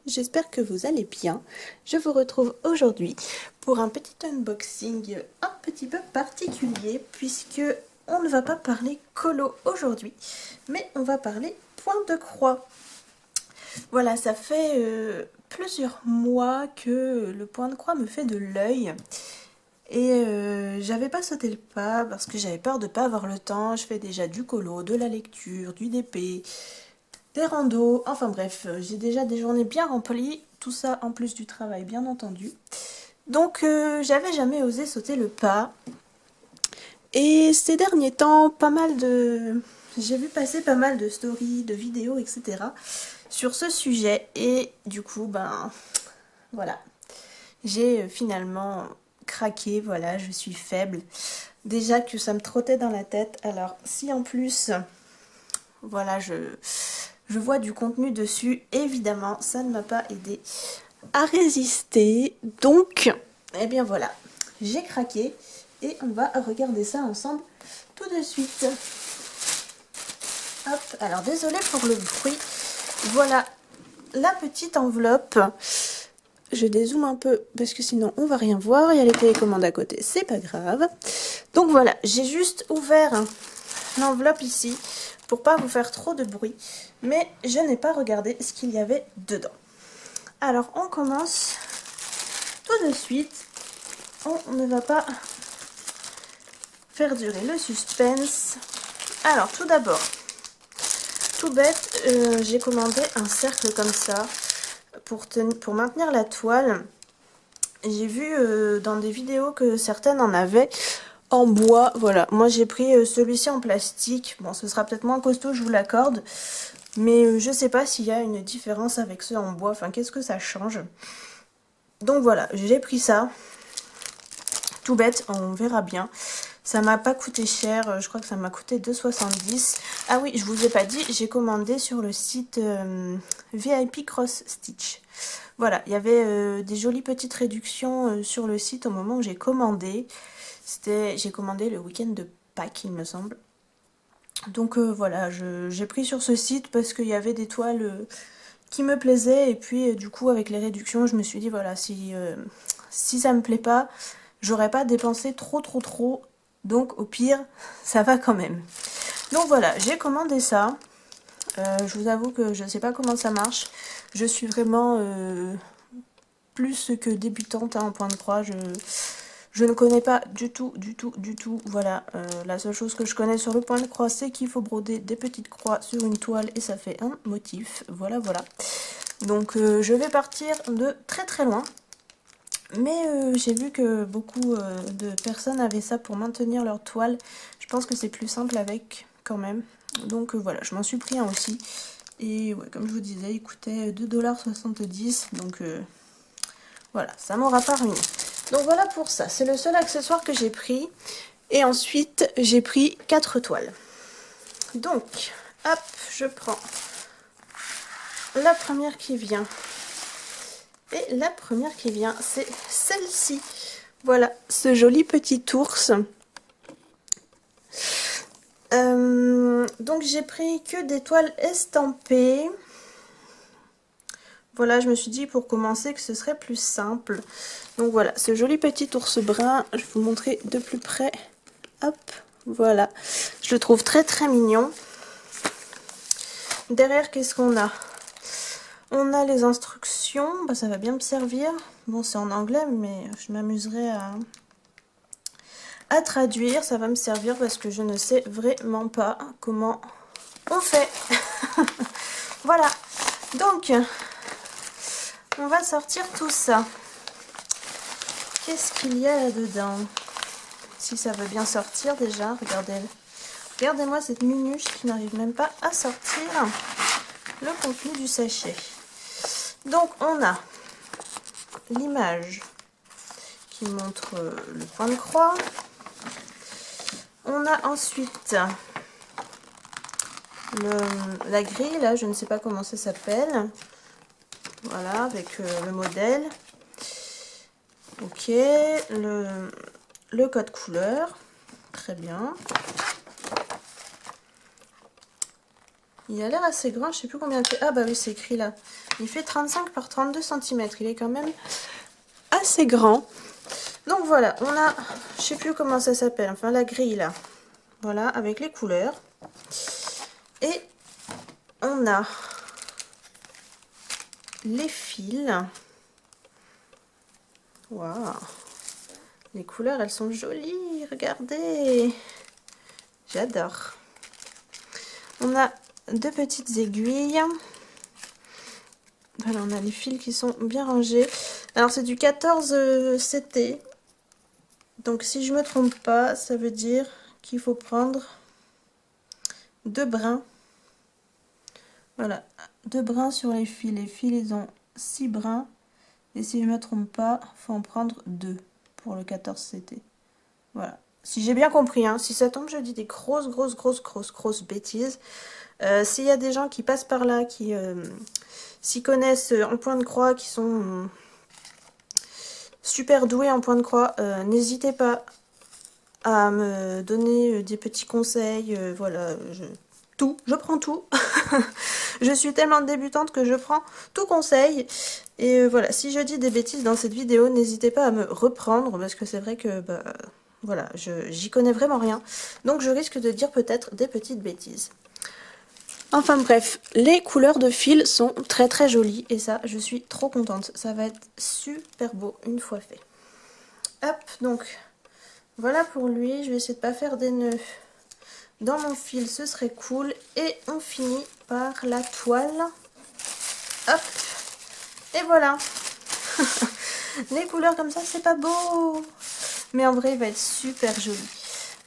j'espère que vous allez bien. Je vous retrouve aujourd'hui pour un petit unboxing un petit peu particulier puisque on ne va pas parler colo aujourd'hui, mais on va parler point de croix. Voilà, ça fait plusieurs mois que le point de croix me fait de l'œil. Et j'avais pas sauté le pas parce que j'avais peur de pas avoir le temps. Je fais déjà du colo, de la lecture, du DP, des randos, enfin bref, j'ai déjà des journées bien remplies, tout ça en plus du travail bien entendu. Donc j'avais jamais osé sauter le pas. Et ces derniers temps, j'ai vu passer pas mal de stories, de vidéos, etc. sur ce sujet. Et du coup, ben voilà, j'ai finalement craqué, voilà, je suis faible. Déjà que ça me trottait dans la tête, alors si en plus, voilà, je vois du contenu dessus, évidemment, ça ne m'a pas aidé à résister. Donc, eh bien voilà, j'ai craqué et on va regarder ça ensemble tout de suite. Hop, alors désolée pour le bruit. Voilà la petite enveloppe. Je dézoome un peu parce que sinon on va rien voir. Il y a les télécommandes à côté, c'est pas grave. Donc voilà, j'ai juste ouvert l'enveloppe ici pour pas vous faire trop de bruit, mais je n'ai pas regardé ce qu'il y avait dedans. Alors on commence tout de suite. On ne va pas faire durer le suspense. Alors tout d'abord, tout bête, j'ai commandé un cercle comme ça pour maintenir la toile. J'ai vu dans des vidéos que certaines en avaient en bois. Voilà, moi j'ai pris celui-ci en plastique. Bon, ce sera peut-être moins costaud, je vous l'accorde. Mais je sais pas s'il y a une différence avec ceux en bois. Enfin, qu'est-ce que ça change? Donc voilà, j'ai pris ça. Tout bête, on verra bien. Ça m'a pas coûté cher, je crois que ça m'a coûté 2,70 €. Ah oui, je vous ai pas dit, j'ai commandé sur le site VIP Cross Stitch. Voilà, il y avait des jolies petites réductions sur le site au moment où j'ai commandé. J'ai commandé le week-end de Pâques, il me semble. Donc voilà, j'ai pris sur ce site parce qu'il y avait des toiles qui me plaisaient. Et puis du coup, avec les réductions, je me suis dit, voilà, si ça me plaît pas, j'aurais pas dépensé trop. Donc au pire, ça va quand même. Donc voilà, j'ai commandé ça. Je vous avoue que je ne sais pas comment ça marche. Je suis vraiment plus que débutante en point de croix. Je ne connais pas du tout. Voilà, la seule chose que je connais sur le point de croix, c'est qu'il faut broder des petites croix sur une toile et ça fait un motif. Voilà. Donc je vais partir de très loin. Mais j'ai vu que beaucoup de personnes avaient ça pour maintenir leur toile. Je pense que c'est plus simple avec quand même. Donc voilà, je m'en suis pris un aussi. Et ouais, comme je vous disais, il coûtait 2,70 $. Donc voilà, ça m'aura pas ruiné. Donc voilà pour ça, c'est le seul accessoire que j'ai pris. Et ensuite, j'ai pris 4 toiles. Donc, hop, je prends la première qui vient. Et la première qui vient, c'est celle-ci. Voilà, ce joli petit ours. Donc j'ai pris que des toiles estampées. Voilà, je me suis dit pour commencer que ce serait plus simple. Donc voilà, ce joli petit ours brun, je vais vous montrer de plus près. Hop, voilà. Je le trouve très mignon. Derrière, qu'est-ce qu'on a? On a les instructions, bah, ça va bien me servir. Bon, c'est en anglais, mais je m'amuserai à traduire. Ça va me servir parce que je ne sais vraiment pas comment on fait. Voilà, donc on va sortir tout ça. Qu'est-ce qu'il y a là-dedans? Si ça veut bien sortir déjà, regardez-moi cette minuche qui n'arrive même pas à sortir le contenu du sachet. Donc on a l'image qui montre le point de croix. On a ensuite la grille, là je ne sais pas comment ça s'appelle. Voilà, avec le modèle. Ok, le code couleur. Très bien. Il a l'air assez grand, je sais plus combien il fait. Ah bah oui, c'est écrit là. Il fait 35 par 32 cm. Il est quand même assez grand. Donc voilà, on a, je sais plus comment ça s'appelle, enfin la grille là. Voilà, avec les couleurs. Et on a les fils. Waouh! Les couleurs, elles sont jolies, regardez! J'adore. On a deux petites aiguilles. Voilà, on a les fils qui sont bien rangés. Alors, c'est du 14 CT. Donc, si je me trompe pas, ça veut dire qu'il faut prendre 2 brins. Voilà, 2 brins sur les fils. Les fils, ils ont 6 brins. Et si je me trompe pas, il faut en prendre 2 pour le 14 CT. Voilà. Si j'ai bien compris, hein, si ça tombe, je dis des grosses bêtises. S'il y a des gens qui passent par là, qui s'y connaissent en point de croix, qui sont super doués en point de croix, n'hésitez pas à me donner des petits conseils. Voilà, je prends tout. Je suis tellement débutante que je prends tout conseil. Et voilà, si je dis des bêtises dans cette vidéo, n'hésitez pas à me reprendre, parce que c'est vrai que... bah, voilà, j'y connais vraiment rien. Donc je risque de dire peut-être des petites bêtises. Enfin bref, les couleurs de fil sont très jolies. Et ça, je suis trop contente. Ça va être super beau une fois fait. Hop, donc voilà pour lui. Je vais essayer de pas faire des nœuds dans mon fil. Ce serait cool. Et on finit par la toile. Hop. Et voilà. Les couleurs comme ça, c'est pas beau. Mais en vrai, il va être super joli.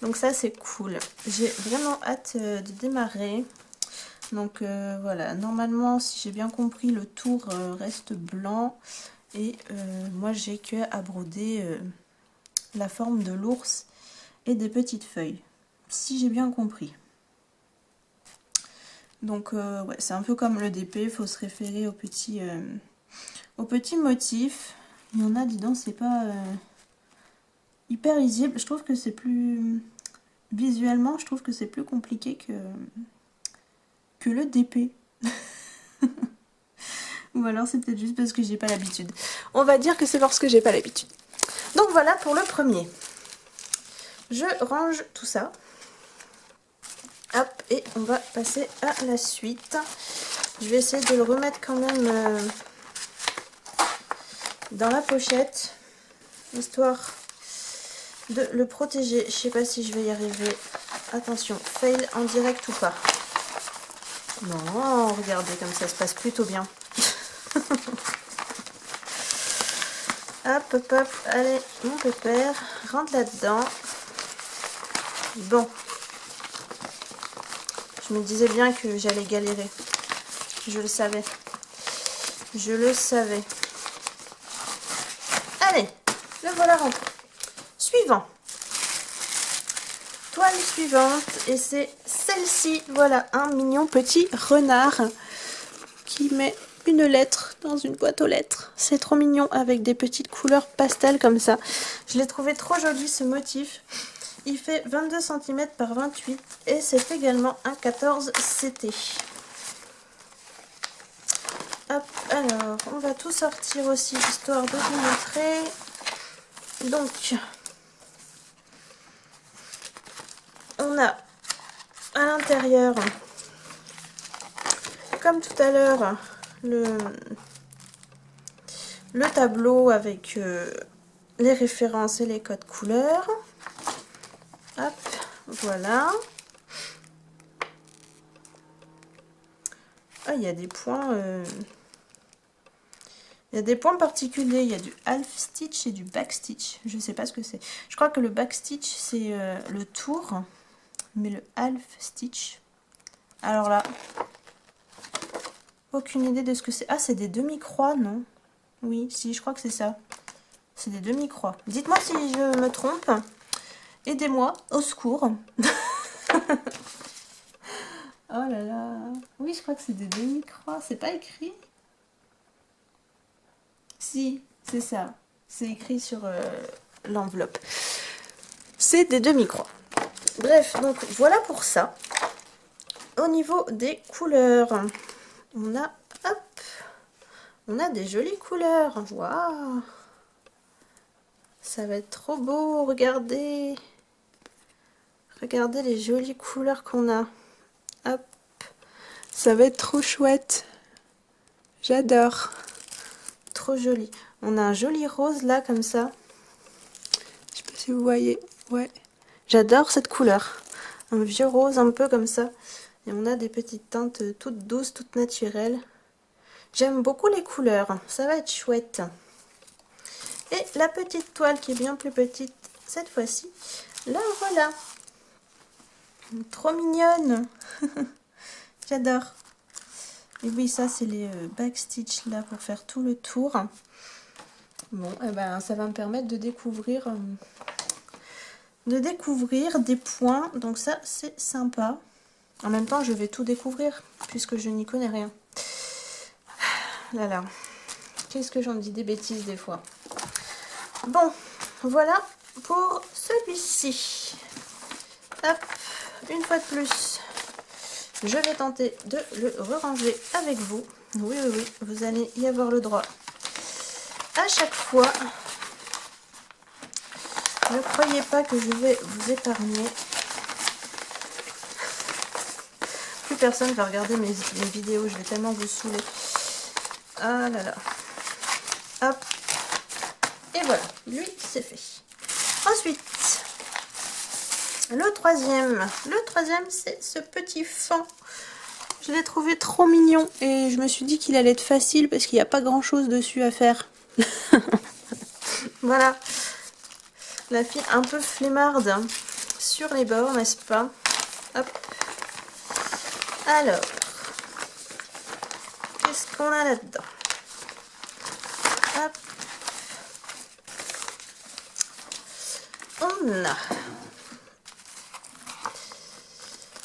Donc ça, c'est cool. J'ai vraiment hâte de démarrer. Donc voilà, normalement, si j'ai bien compris, le tour reste blanc. Et moi, j'ai que à broder la forme de l'ours et des petites feuilles. Si j'ai bien compris. Donc ouais, c'est un peu comme le DP, il faut se référer aux petits motifs. Il y en a, dis donc, c'est pas... hyper lisible. Je trouve que c'est plus... Visuellement, je trouve que c'est plus compliqué que le DP. Ou alors c'est peut-être juste parce que j'ai pas l'habitude. On va dire que c'est parce que j'ai pas l'habitude. Donc voilà pour le premier. Je range tout ça. Hop, et on va passer à la suite. Je vais essayer de le remettre quand même dans la pochette, histoire de le protéger. Je sais pas si je vais y arriver. Attention, fail en direct ou pas. Non, regardez comme ça se passe plutôt bien. Hop, hop, hop. Allez, mon pépère, rentre là-dedans. Bon. Je me disais bien que j'allais galérer. Je le savais. Je le savais. Allez, le voilà rentré. Suivant. Toile suivante. Et c'est celle-ci. Voilà, un mignon petit renard qui met une lettre dans une boîte aux lettres. C'est trop mignon avec des petites couleurs pastel comme ça. Je l'ai trouvé trop joli ce motif. Il fait 22 cm par 28 et c'est également un 14 CT. Hop, alors on va tout sortir aussi histoire de vous montrer. Donc on a à l'intérieur, comme tout à l'heure, le tableau avec les références et les codes couleurs. Hop, voilà. Ah, il y a des points. Il y a des points particuliers. Il y a du half stitch et du back stitch. Je sais pas ce que c'est. Je crois que le back stitch c'est le tour, mais le half stitch. Alors là, aucune idée de ce que c'est. Ah, c'est des demi-croix, non? Oui, si, je crois que c'est ça. C'est des demi-croix. Dites-moi si je me trompe. Aidez-moi, au secours. Oh là là. Oui, je crois que c'est des demi-croix. C'est pas écrit? Si, c'est ça. C'est écrit sur l'enveloppe. C'est des demi-croix. Bref, donc voilà pour ça. au niveau des couleurs, on a, hop, on a des jolies couleurs. Waouh! Ça va être trop beau, regardez. Regardez les jolies couleurs qu'on a. Hop. Ça va être trop chouette. J'adore. Trop joli. On a un joli rose là, comme ça. Je sais pas si vous voyez. Ouais. J'adore cette couleur. Un vieux rose un peu comme ça. Et on a des petites teintes toutes douces, toutes naturelles. J'aime beaucoup les couleurs. Ça va être chouette. Et la petite toile qui est bien plus petite cette fois-ci. Là, voilà. Trop mignonne. J'adore. Et oui, ça c'est les backstitch là pour faire tout le tour. Bon, et ben ça va me permettre de découvrir des points. Donc ça c'est sympa. En même temps, je vais tout découvrir puisque je n'y connais rien. Là là. Qu'est-ce que j'en dis des bêtises des fois. Bon, voilà pour celui-ci. Hop, une fois de plus. Je vais tenter de le ranger avec vous. Oui, oui, oui, vous allez y avoir le droit. À chaque fois, ne croyez pas que je vais vous épargner. Plus personne va regarder mes vidéos, je vais tellement vous saouler. Ah là là. Hop. Et voilà, lui, c'est fait. Ensuite, le troisième, c'est ce petit fan. Je l'ai trouvé trop mignon et je me suis dit qu'il allait être facile parce qu'il n'y a pas grand chose dessus à faire. Voilà, la fille un peu flemmarde sur les bords, n'est-ce pas? Hop. Alors, qu'est-ce qu'on a là-dedans? Hop. On a...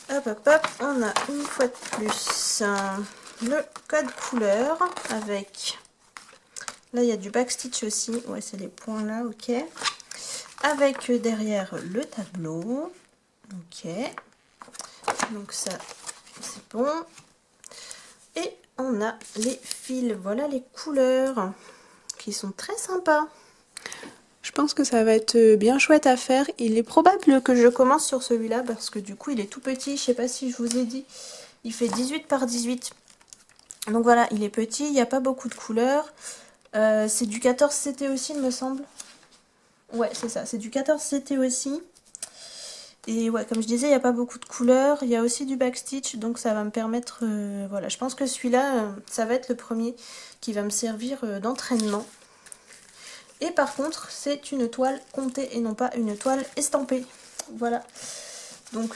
Hop, hop, hop, on a une fois de plus le code couleur avec, là il y a du backstitch aussi, ouais c'est les points là, ok, avec derrière le tableau, ok, donc ça c'est bon, et on a les fils, voilà les couleurs qui sont très sympas. Je pense que ça va être bien chouette à faire. Il est probable que je commence sur celui-là parce que du coup il est tout petit. Je sais pas si je vous ai dit. Il fait 18 par 18. Donc voilà, il est petit. Il n'y a pas beaucoup de couleurs. C'est du 14 CT aussi, il me semble. Ouais, c'est ça. C'est du 14 CT aussi. Et ouais, comme je disais, il n'y a pas beaucoup de couleurs. Il y a aussi du backstitch. Donc ça va me permettre... voilà, je pense que celui-là, ça va être le premier qui va me servir d'entraînement. Et par contre, c'est une toile comptée et non pas une toile estampée. Voilà. Donc,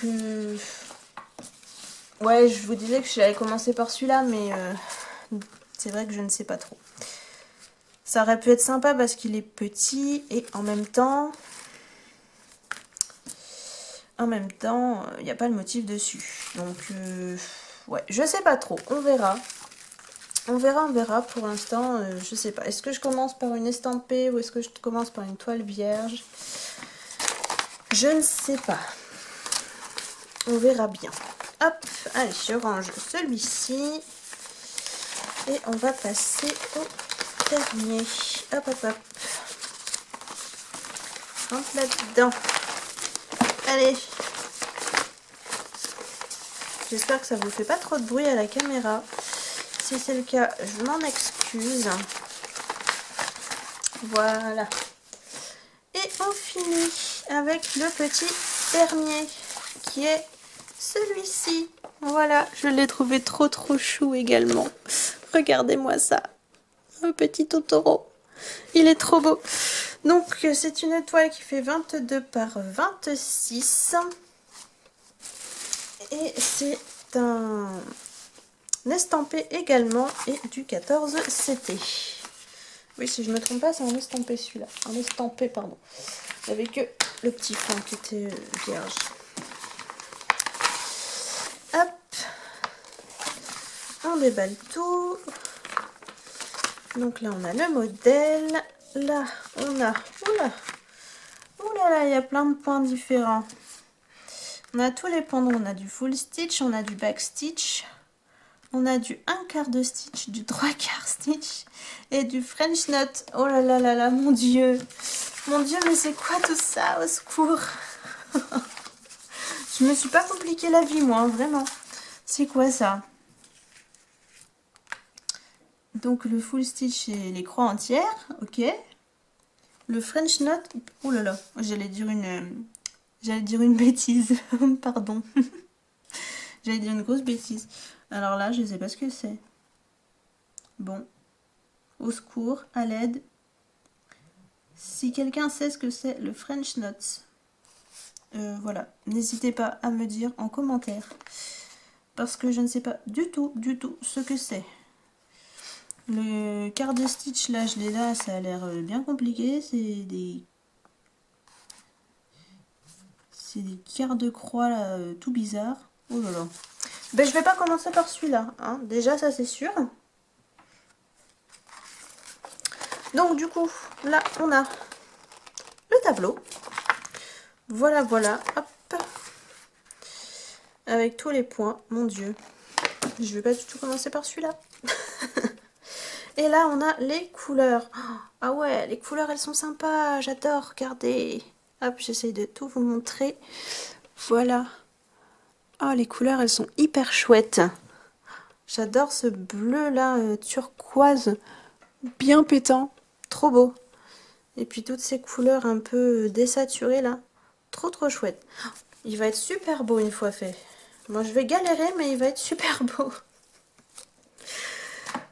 ouais, je vous disais que j'allais commencer par celui-là, mais c'est vrai que je ne sais pas trop. Ça aurait pu être sympa parce qu'il est petit et en même temps, il n'y a pas le motif dessus. Donc, ouais, je sais pas trop. On verra. On verra. Pour l'instant, je sais pas. Est-ce que je commence par une estampée ou est-ce que je commence par une toile vierge? Je ne sais pas. On verra bien. Hop, allez, je range celui-ci. Et on va passer au dernier. Hop, hop, hop. Rentre là-dedans. Allez. J'espère que ça vous fait pas trop de bruit à la caméra. Si c'est le cas, je m'en excuse. Voilà. Et on finit avec le petit dernier qui est celui-ci. Voilà, je l'ai trouvé trop chou également. Regardez-moi ça. Un petit Totoro. Il est trop beau. Donc c'est une toile qui fait 22 par 26. Et c'est un estampé également et du 14 CT. Oui, si je ne me trompe pas, c'est un estampé celui-là. Un estampé, pardon. Avec le petit fond qui était vierge. Hop. On déballe tout. Donc là, on a le modèle. Là, on a... Oula. Oula là, il y a plein de points différents. On a tous les pendants, on a du full stitch, on a du back stitch, on a du 1/4 de stitch, du 3/4 stitch et du French knot. Oh là là là là, mon Dieu. Mon Dieu, mais c'est quoi tout ça? Au secours. Je me suis pas compliqué la vie, moi, hein, vraiment. C'est quoi ça? Donc le full stitch et les croix entières, ok. Le French knot, oh là là, j'allais dire une bêtise, pardon. J'allais dire une grosse bêtise. Alors là, je ne sais pas ce que c'est. Bon, au secours, à l'aide. Si quelqu'un sait ce que c'est le French knot, voilà, n'hésitez pas à me dire en commentaire. Parce que je ne sais pas du tout ce que c'est. Le quart de stitch, là, je l'ai là, ça a l'air bien compliqué. C'est des quarts de croix, là, tout bizarre. Oh là là. Ben, je vais pas commencer par celui-là, hein. Déjà, ça, c'est sûr. Donc, du coup, là, on a le tableau. Voilà, voilà. Hop. Avec tous les points. Mon Dieu. Je vais pas du tout commencer par celui-là. Et là, on a les couleurs. Ah ouais, les couleurs, elles sont sympas. J'adore. Regardez. Hop, j'essaye de tout vous montrer. Voilà. Oh, les couleurs, elles sont hyper chouettes. J'adore ce bleu-là, turquoise, bien pétant. Trop beau. Et puis toutes ces couleurs un peu désaturées, là. Trop chouette. Il va être super beau une fois fait. Moi, je vais galérer, mais il va être super beau.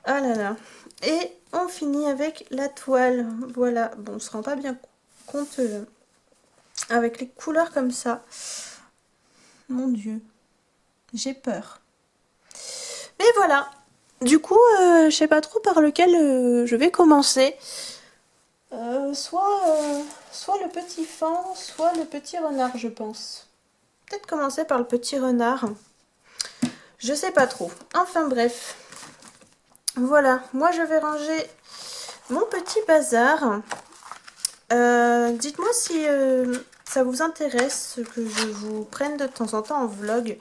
Ah là là. Et on finit avec la toile. Voilà. Bon, on ne se rend pas bien compte avec les couleurs comme ça. Mon Dieu. J'ai peur. Et voilà. Du coup, je sais pas trop par lequel je vais commencer. Soit le petit fan, soit le petit renard, je pense. Peut-être commencer par le petit renard. Je sais pas trop. Enfin bref. Voilà, moi je vais ranger mon petit bazar. Dites-moi si ça vous intéresse que je vous prenne de temps en temps en vlog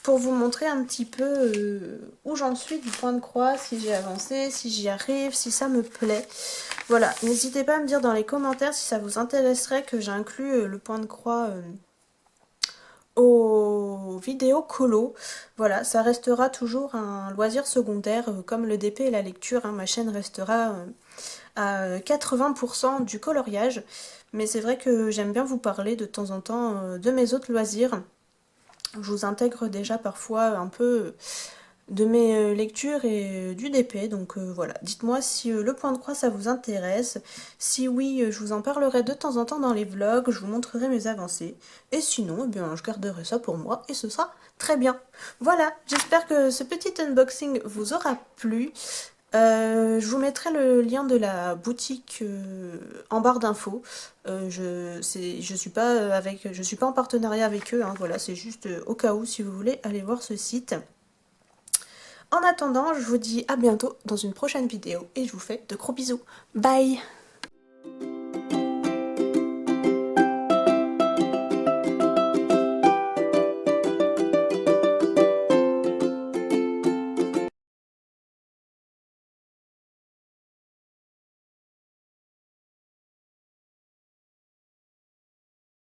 pour vous montrer un petit peu où j'en suis du point de croix, si j'ai avancé, si j'y arrive, si ça me plaît. Voilà, n'hésitez pas à me dire dans les commentaires si ça vous intéresserait que j'inclue le point de croix aux vidéos colo. Voilà, ça restera toujours un loisir secondaire comme le DP et la lecture. Hein. Ma chaîne restera à 80% du coloriage. Mais c'est vrai que j'aime bien vous parler de temps en temps de mes autres loisirs. Je vous intègre déjà parfois un peu de mes lectures et du DP. Donc voilà, dites-moi si le point de croix ça vous intéresse. Si oui, je vous en parlerai de temps en temps dans les vlogs, je vous montrerai mes avancées. Et sinon, eh bien, je garderai ça pour moi et ce sera très bien. Voilà, j'espère que ce petit unboxing vous aura plu. Je vous mettrai le lien de la boutique en barre d'infos. Je suis pas en partenariat avec eux, hein, voilà, c'est juste au cas où si vous voulez aller voir ce site. En attendant, je vous dis à bientôt dans une prochaine vidéo et je vous fais de gros bisous. Bye!